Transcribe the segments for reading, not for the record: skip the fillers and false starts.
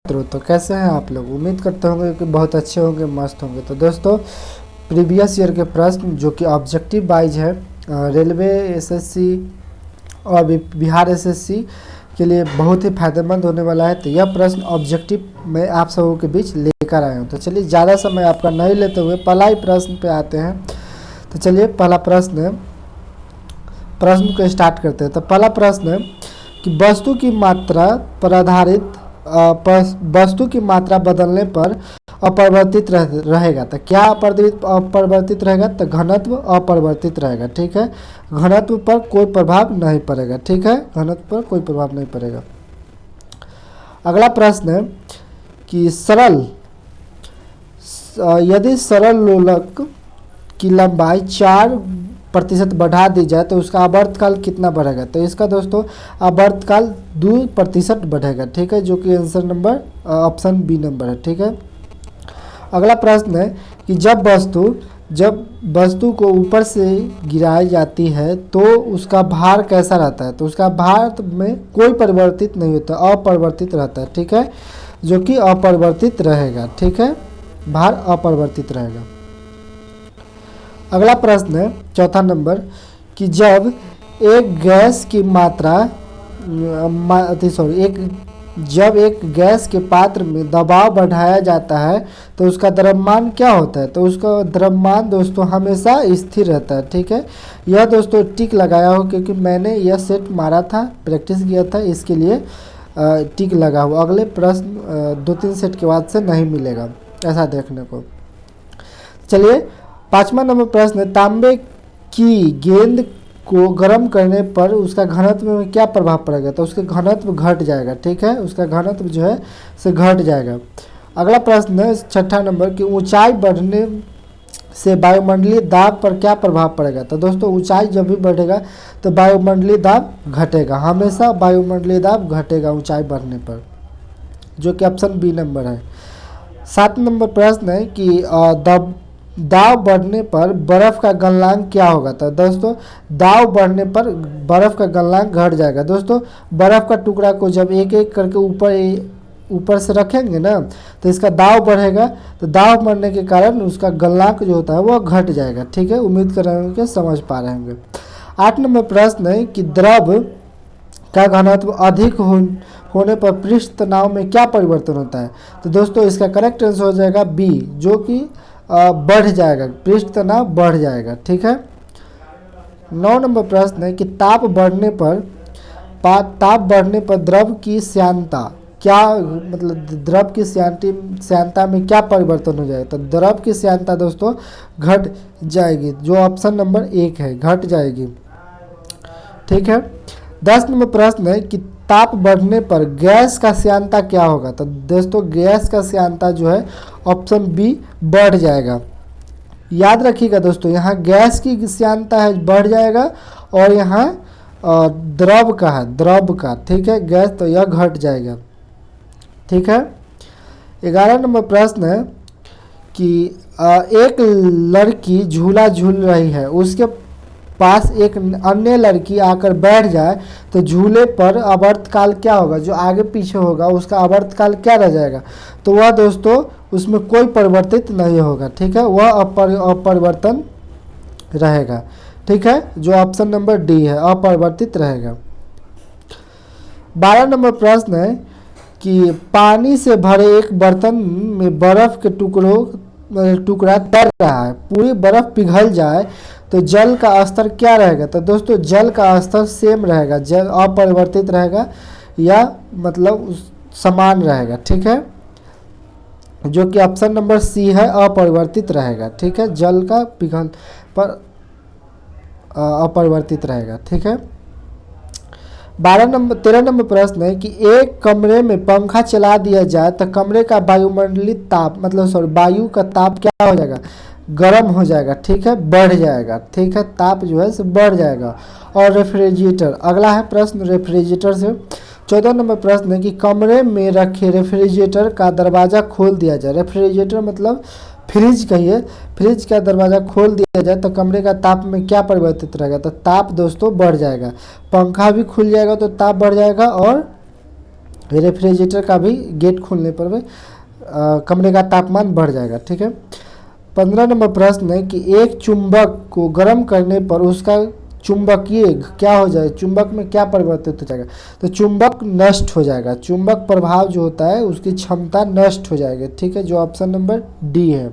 तो कैसे हैं आप लोग। उम्मीद करते होंगे कि बहुत अच्छे होंगे, मस्त होंगे। तो दोस्तों, प्रीवियस ईयर के प्रश्न जो कि ऑब्जेक्टिव वाइज है, रेलवे एसएससी और बिहार एसएससी के लिए बहुत ही फायदेमंद होने वाला है। तो यह प्रश्न ऑब्जेक्टिव में आप सबों के बीच लेकर आए हूँ। तो चलिए ज़्यादा समय आपका नहीं लेते हुए पहला ही प्रश्न पे आते हैं। तो चलिए पहला प्रश्न को स्टार्ट करते हैं। तो पहला प्रश्न है कि वस्तु की मात्रा पर आधारित वस्तु की मात्रा बदलने पर अपरिवर्तित रहेगा। तो क्या अपरिवर्तित रहेगा? तो घनत्व अपरिवर्तित रहेगा। ठीक है, घनत्व पर कोई प्रभाव नहीं पड़ेगा। ठीक है, घनत्व पर कोई प्रभाव नहीं पड़ेगा। अगला प्रश्न है कि यदि सरल लोलक की लंबाई 4% बढ़ा दी जाए तो उसका आवर्तकाल कितना बढ़ेगा? तो इसका दोस्तों आवर्तकाल 2% बढ़ेगा। ठीक है, जो कि answer number option B number है। ठीक है। अगला प्रश्न है कि जब वस्तु को ऊपर से गिराई जाती है तो उसका भार कैसा रहता है? तो उसका भार में कोई परिवर्तित नहीं होता, अपरिवर्तित रहता है। ठीक है, जो कि अपरिवर्तित रहेगा। ठीक है, भार अपरिवर्तित रहेगा। अगला प्रश्न है चौथा नंबर कि जब एक गैस के पात्र में दबाव बढ़ाया जाता है तो उसका द्रव्यमान क्या होता है? तो उसका द्रव्यमान दोस्तों हमेशा स्थिर रहता है। ठीक है, यह दोस्तों टिक लगाया हो क्योंकि मैंने यह सेट मारा था, प्रैक्टिस किया था, इसके लिए टिक लगा हुआ। अगले प्रश्न 2-3 सेट के बाद से नहीं मिलेगा ऐसा देखने को। चलिए पांचवा नंबर प्रश्न है तांबे की गेंद को गर्म करने पर उसका घनत्व में क्या प्रभाव पड़ेगा? तो उसका घनत्व घट जाएगा। ठीक है, उसका घनत्व जो है से घट जाएगा। अगला प्रश्न है छठा नंबर कि ऊंचाई बढ़ने से वायुमंडलीय दाब पर क्या प्रभाव पड़ेगा? तो दोस्तों ऊंचाई जब भी बढ़ेगा तो वायुमंडलीय दाब घटेगा, हमेशा वायुमंडलीय दाब घटेगा ऊंचाई बढ़ने पर, जो कि ऑप्शन बी नंबर है। 7 नंबर प्रश्न है कि दाब बढ़ने पर बर्फ का गलनांक क्या होगा? तो दोस्तों दाब बढ़ने पर बर्फ का गलनांक घट जाएगा। दोस्तों बर्फ का टुकड़ा को जब एक एक करके ऊपर से रखेंगे ना तो इसका दाब बढ़ेगा, तो दाब बढ़ने के कारण उसका गलनांक जो होता है वो घट जाएगा। ठीक है, उम्मीद कर रहे होंगे समझ पा रहे होंगे। 8 नंबर प्रश्न है कि द्रव का घनत्व अधिक होने पर पृष्ठ तनाव में क्या परिवर्तन होता है? तो दोस्तों इसका करेक्ट आंसर हो जाएगा बी, जो कि बढ़ जाएगा, पृष्ठ तनाव बढ़ जाएगा। ठीक है। 9 नंबर प्रश्न है कि ताप बढ़ने पर द्रव की श्यानता क्या, मतलब द्रव की श्यानता में क्या परिवर्तन हो जाएगा? तो द्रव की श्यानता दोस्तों घट जाएगी, जो ऑप्शन नंबर 1 है, घट जाएगी। ठीक है। 10 नंबर प्रश्न है कि ताप बढ़ने पर गैस का श्यानता क्या होगा? तो दोस्तों गैस का श्यानता जो है ऑप्शन बी बढ़ जाएगा। याद रखिएगा दोस्तों, यहाँ गैस की श्यानता है बढ़ जाएगा और यहाँ द्रव का है, द्रव का। ठीक है, गैस तो यह घट जाएगा। ठीक है। 11 नंबर प्रश्न है कि एक लड़की झूला झूल रही है, उसके पास एक अन्य लड़की आकर बैठ जाए तो झूले पर आवर्तकाल क्या होगा? जो आगे पीछे होगा उसका आवर्तकाल क्या रह जाएगा? तो वह दोस्तों उसमें कोई परिवर्तित नहीं होगा। ठीक है, वह अपरिवर्तन रहेगा। ठीक है, जो ऑप्शन नंबर डी है, अपरिवर्तित रहेगा। 12 नंबर प्रश्न है कि पानी से भरे एक बर्तन में बर्फ के टुकड़ा तैर रहा है, पूरी बर्फ पिघल जाए तो जल का स्तर क्या रहेगा? तो दोस्तों जल का स्तर सेम रहेगा, जल अपरिवर्तित रहेगा या मतलब समान रहेगा। ठीक है, जो कि ऑप्शन नंबर सी है, अपरिवर्तित रहेगा। ठीक है, जल का पिघल पर अपरिवर्तित रहेगा। ठीक है। 13 नंबर प्रश्न है कि एक कमरे में पंखा चला दिया जाए तो कमरे का वायुमंडलीय ताप, मतलब वायु का ताप क्या हो जाएगा? गर्म हो जाएगा। ठीक है, बढ़ जाएगा। ठीक है, ताप जो है बढ़ जाएगा। और रेफ्रिजरेटर, अगला है प्रश्न रेफ्रिजरेटर से। 14 नंबर प्रश्न है कि कमरे में रखे रेफ्रिजरेटर का दरवाज़ा खोल दिया जाए। रेफ्रिजरेटर मतलब फ्रिज कहिए, फ्रिज का दरवाज़ा खोल दिया जाए तो कमरे का ताप में क्या परिवर्तित रहेगा? तो ताप दोस्तों बढ़ जाएगा। पंखा भी खुल जाएगा तो ताप बढ़ जाएगा और रेफ्रिजरेटर का भी गेट खोलने पर भी कमरे का तापमान बढ़ जाएगा। ठीक है। 15 नंबर प्रश्न है कि एक चुंबक को गर्म करने पर उसका चुंबकीय क्या हो जाए, चुंबक में क्या परिवर्तित हो जाएगा। तो चुंबक नष्ट हो जाएगा, चुंबक प्रभाव जो होता है उसकी क्षमता नष्ट हो जाएगी। ठीक है, जो ऑप्शन नंबर डी है।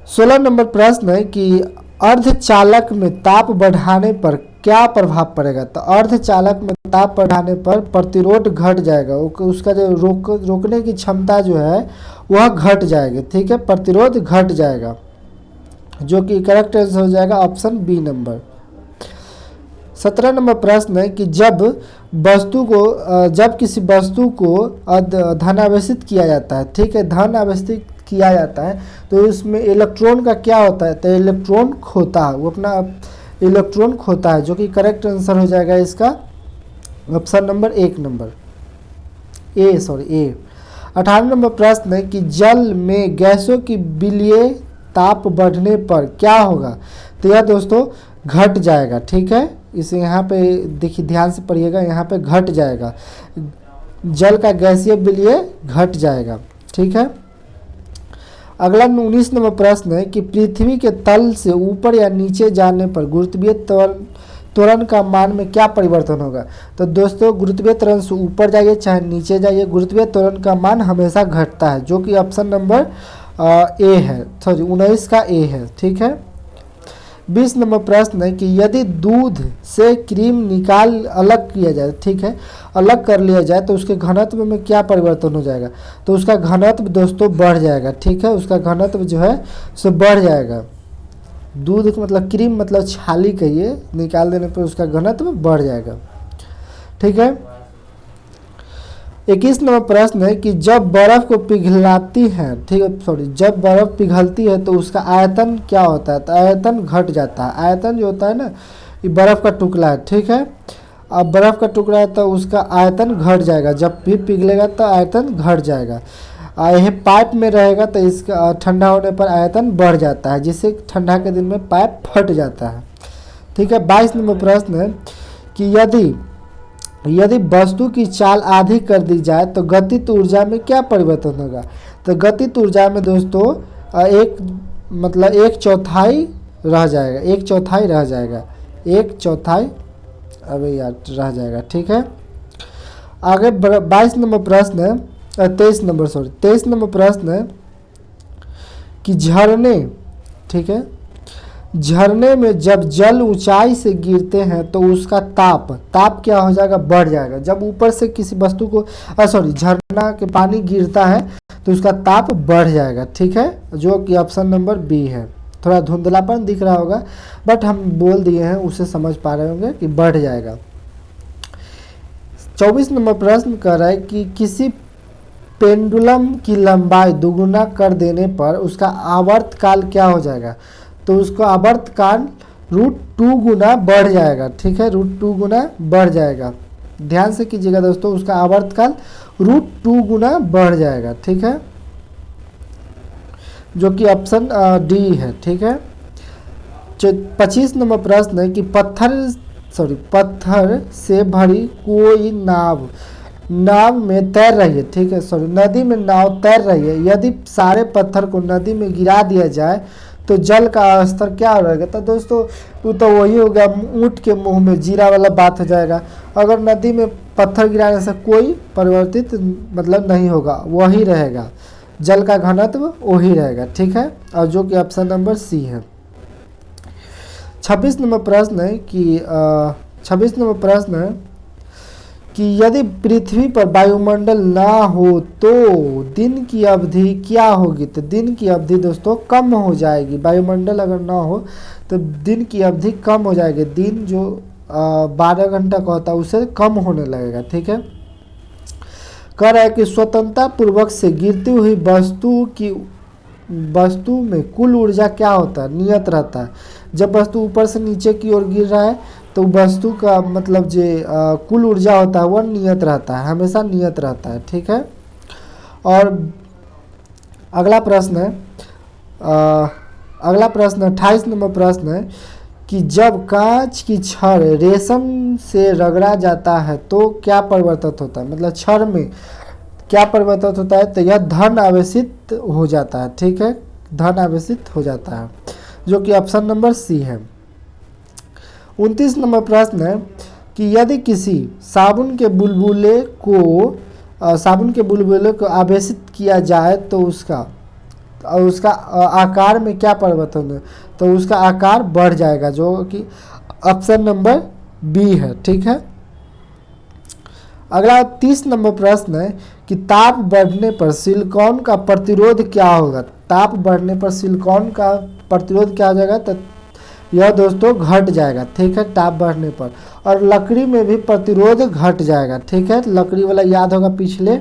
16 नंबर प्रश्न है कि अर्धचालक में ताप बढ़ाने पर क्या प्रभाव पड़ेगा। तो अर्धचालक में ताप बढ़ाने पर प्रतिरोध घट जाएगा, उसका जो रोकने की क्षमता जो है वह घट जाएगी। ठीक है, प्रतिरोध घट जाएगा, जो कि करेक्ट आंसर हो जाएगा ऑप्शन बी नंबर। 17 नंबर प्रश्न है कि जब किसी वस्तु को धनावेशित किया जाता है, ठीक है, धन आवेशित किया जाता है तो उसमें इलेक्ट्रॉन का क्या होता है। तो इलेक्ट्रॉन खोता है, वो अपना इलेक्ट्रॉन खोता है, जो कि करेक्ट आंसर हो जाएगा इसका ऑप्शन नंबर ए। 18 नंबर प्रश्न है कि जल में गैसों की विलीय ताप बढ़ने पर क्या होगा। तो यह दोस्तों घट जाएगा। ठीक है, इसे यहाँ पे देखिए, ध्यान से पढ़िएगा, यहाँ पे घट जाएगा, जल का गैसीय विलीय घट जाएगा। ठीक है। अगला 19 नंबर प्रश्न है कि पृथ्वी के तल से ऊपर या नीचे जाने पर गुरुत्वीय त्वरण का मान में क्या परिवर्तन होगा। तो दोस्तों गुरुत्वीय त्वरण से ऊपर जाइए चाहे नीचे जाइए, गुरुत्वीय त्वरण का मान हमेशा घटता है, जो कि ऑप्शन नंबर ए है, सॉरी 19 का ए है। ठीक है। 20 नंबर प्रश्न है कि यदि दूध से क्रीम निकाल अलग किया जाए, ठीक है, अलग कर लिया जाए तो उसके घनत्व में क्या परिवर्तन हो जाएगा। तो उसका घनत्व दोस्तों बढ़ जाएगा। ठीक है, उसका घनत्व जो है सो बढ़ जाएगा। दूध मतलब क्रीम मतलब छाली कहिए, निकाल देने पर उसका घनत्व बढ़ जाएगा। ठीक है। 21 नंबर प्रश्न है कि जब बर्फ को पिघलाती है, ठीक है, सॉरी, जब बर्फ पिघलती है तो उसका आयतन क्या होता है। तो आयतन घट जाता है। आयतन जो होता है ना, ये बर्फ का टुकड़ा है। ठीक है, अब बर्फ का टुकड़ा है तो उसका आयतन घट जाएगा, जब भी पिघलेगा तो आयतन घट जाएगा। यह पाइप में रहेगा तो इसका ठंडा होने पर आयतन बढ़ जाता है, जिससे ठंडा के दिन में पाइप फट जाता है। ठीक है। 22 नंबर प्रश्न है कि यदि वस्तु की चाल आधी कर दी जाए तो गतित ऊर्जा में क्या परिवर्तन होगा। तो गतित ऊर्जा में दोस्तों एक चौथाई रह जाएगा, रह जाएगा। ठीक है। आगे 22 नंबर प्रश्न है, 23 नंबर प्रश्न है कि झरने, ठीक है, झरने में जब जल ऊंचाई से गिरते हैं तो उसका ताप क्या हो जाएगा, बढ़ जाएगा। जब ऊपर से किसी वस्तु को झरना के पानी गिरता है तो उसका ताप बढ़ जाएगा। ठीक है, जो कि ऑप्शन नंबर बी है। थोड़ा धुंधलापन दिख रहा होगा बट हम बोल दिए हैं, उसे समझ पा रहे होंगे कि बढ़ जाएगा। 24 नंबर प्रश्न कर रहा है कि किसी पेंडुलम की लंबाई दुगुना कर देने पर उसका आवर्तकाल क्या हो जाएगा। तो उसका आवर्तकाल √2 गुना बढ़ जाएगा। ठीक है, √2 गुना बढ़ जाएगा। ध्यान से कीजिएगा दोस्तों, उसका आवर्तकाल √2 गुना बढ़ जाएगा। ठीक है, जो कि ऑप्शन डी है। ठीक है। 25 नंबर प्रश्न है कि पत्थर से भरी कोई नाव में तैर रही है, ठीक है, नदी में नाव तैर रही है। यदि सारे पत्थर को नदी में गिरा दिया जाए तो जल का स्तर क्या रहेगा। तो दोस्तों वो तो वही हो गया, ऊँट के मुंह में जीरा वाला बात हो जाएगा। अगर नदी में पत्थर गिराने से कोई परिवर्तित मतलब नहीं होगा, वही रहेगा, जल का घनत्व वही रहेगा। ठीक है, और जो कि ऑप्शन नंबर सी है। 26 नंबर प्रश्न है कि यदि पृथ्वी पर वायुमंडल ना हो तो दिन की अवधि क्या होगी। तो दिन की अवधि दोस्तों कम हो जाएगी। वायुमंडल अगर ना हो तो दिन की अवधि कम हो जाएगी। दिन जो 12 घंटा का होता है उससे कम होने लगेगा। ठीक है। कह रहा है कि स्वतंत्रता पूर्वक से गिरती हुई वस्तु में कुल ऊर्जा क्या होता है, नियत रहता है। जब वस्तु ऊपर से नीचे की ओर गिर रहा है तो वस्तु का मतलब जो कुल ऊर्जा होता है वह नियत रहता है, हमेशा नियत रहता है। ठीक है। और अगला प्रश्न 28 नंबर प्रश्न है कि जब कांच की छड़ रेशम से रगड़ा जाता है तो क्या परिवर्तित होता है, मतलब छड़ में क्या परिवर्तित होता है, तो यह धन आवेशित हो जाता है। ठीक है, धन आवेशित हो जाता है, जो कि ऑप्शन नंबर सी है। 29 नंबर प्रश्न है कि यदि किसी साबुन के बुलबुले को आवेशित किया जाए तो उसका आकार में क्या परिवर्तन है, तो उसका आकार बढ़ जाएगा, जो कि ऑप्शन नंबर बी है। ठीक है, अगला 30 नंबर प्रश्न है कि ताप बढ़ने पर सिलिकॉन का प्रतिरोध क्या होगा। ताप बढ़ने पर सिलिकॉन का प्रतिरोध क्या हो जाएगा, तो यह दोस्तों घट जाएगा। ठीक है, ताप बढ़ने पर। और लकड़ी में भी प्रतिरोध घट जाएगा। ठीक है, लकड़ी वाला याद होगा पिछले,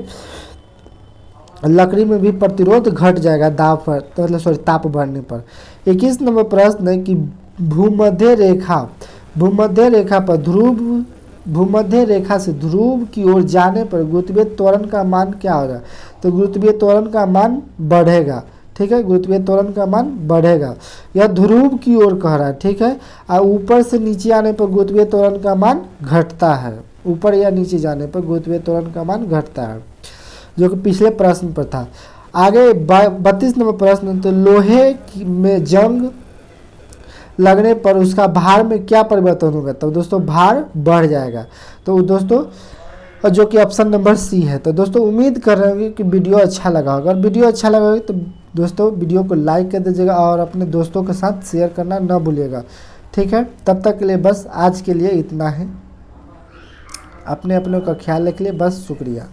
लकड़ी में भी प्रतिरोध घट जाएगा ताप बढ़ने पर। 21 नंबर प्रश्न है कि भूमध्य रेखा से ध्रुव की ओर जाने पर गुरुत्वीय त्वरण का मान क्या होगा, तो गुरुत्वीय त्वरण का मान बढ़ेगा। ठीक है, गुरुत्वीय त्वरण का मान बढ़ेगा, यह ध्रुव की ओर कह रहा है। ठीक है, और ऊपर से नीचे आने पर गुरुत्वीय त्वरण का मान घटता है, ऊपर या नीचे जाने पर गुरुत्वीय त्वरण का मान घटता है, जो कि पिछले प्रश्न पर था। आगे 32 नंबर प्रश्न, तो लोहे में जंग लगने पर उसका भार में क्या परिवर्तन होगा, तो दोस्तों भार बढ़ जाएगा। तो दोस्तों जो कि ऑप्शन नंबर सी है। तो दोस्तों उम्मीद कर रहे होंगे कि वीडियो अच्छा लगा होगा। अगर वीडियो अच्छा लगा होगा तो दोस्तों वीडियो को लाइक कर दीजिएगा और अपने दोस्तों के साथ शेयर करना न भूलिएगा। ठीक है, तब तक के लिए बस आज के लिए इतना है। अपने का ख्याल रखिए, बस शुक्रिया।